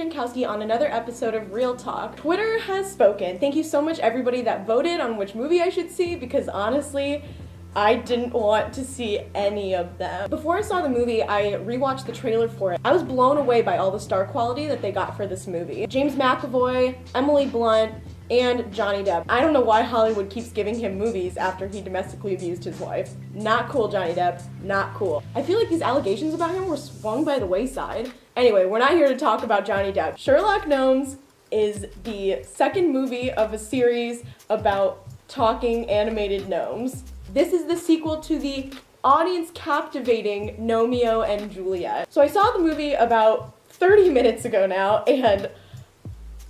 Jankowski on another episode of Real Talk. Twitter has spoken. Thank you so much everybody that voted on which movie I should see, because honestly, I didn't want to see any of them. Before I saw the movie, I rewatched the trailer for it. I was blown away by all the star quality that they got for this movie. James McAvoy, Emily Blunt, and Johnny Depp. I don't know why Hollywood keeps giving him movies after he domestically abused his wife. Not cool, Johnny Depp. Not cool. I feel like these allegations about him were swung by the wayside. Anyway, we're not here to talk about Johnny Depp. Sherlock Gnomes is the second movie of a series about talking animated gnomes. This is the sequel to the audience-captivating Gnomeo and Juliet. So I saw the movie about 30 minutes ago now, and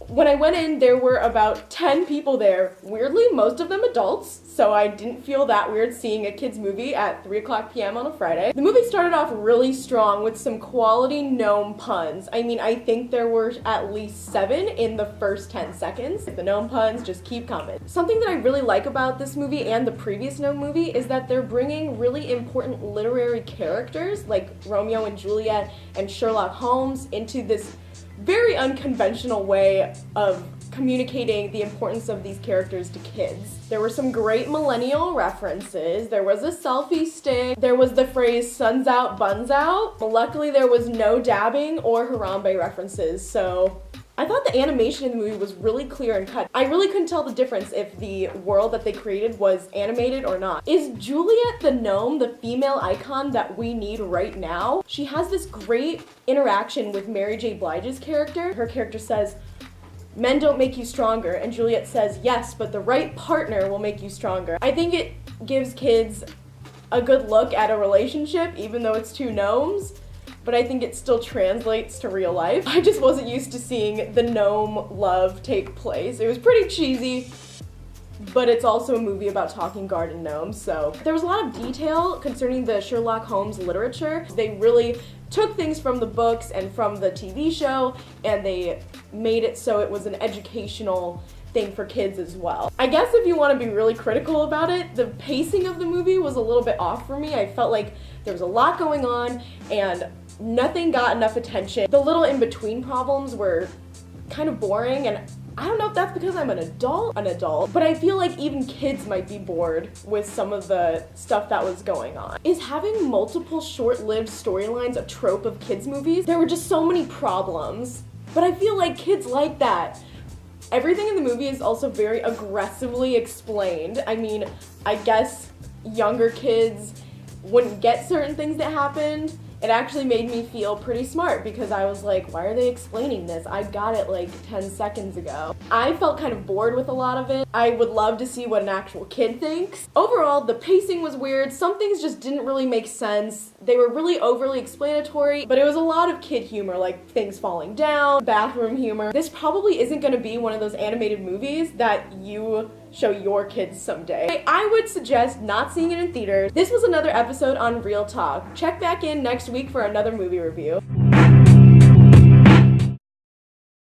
when I went in, there were about 10 people there. Weirdly, most of them adults, so I didn't feel that weird seeing a kid's movie at 3:00 p.m. on a Friday. The movie started off really strong with some quality gnome puns. I mean, I think there were at least 7 in the first 10 seconds. The gnome puns just keep coming. Something that I really like about this movie and the previous gnome movie is that they're bringing really important literary characters like Romeo and Juliet and Sherlock Holmes into this very unconventional way of communicating the importance of these characters to kids. There were some great millennial references. There was a selfie stick. There was the phrase "suns out, buns out." Luckily, there was no dabbing or Harambe references, so I thought the animation in the movie was really clear and cut. I really couldn't tell the difference if the world that they created was animated or not. Is Juliet the gnome the female icon that we need right now? She has this great interaction with Mary J. Blige's character. Her character says, "Men don't make you stronger," and Juliet says, "Yes, but the right partner will make you stronger." I think it gives kids a good look at a relationship, even though it's two gnomes, but I think it still translates to real life. I just wasn't used to seeing the gnome love take place. It was pretty cheesy, but it's also a movie about talking garden gnomes, so. There was a lot of detail concerning the Sherlock Holmes literature. They really took things from the books and from the TV show, and they made it so it was an educational thing for kids as well. I guess if you want to be really critical about it, the pacing of the movie was a little bit off for me. I felt like there was a lot going on, and nothing got enough attention. The little in-between problems were kind of boring, and I don't know if that's because I'm an adult, but I feel like even kids might be bored with some of the stuff that was going on. Is having multiple short-lived storylines a trope of kids' movies? There were just so many problems, but I feel like kids like that. Everything in the movie is also very aggressively explained. I mean, I guess younger kids wouldn't get certain things that happened. It actually made me feel pretty smart because I was like, why are they explaining this? I got it like 10 seconds ago. I felt kind of bored with a lot of it. I would love to see what an actual kid thinks. Overall, the pacing was weird. Some things just didn't really make sense. They were really overly explanatory, but it was a lot of kid humor, like things falling down, bathroom humor. This probably isn't gonna be one of those animated movies that you show your kids someday. I would suggest not seeing it in theaters. This was another episode on Real Talk. Check back in next week for another movie review.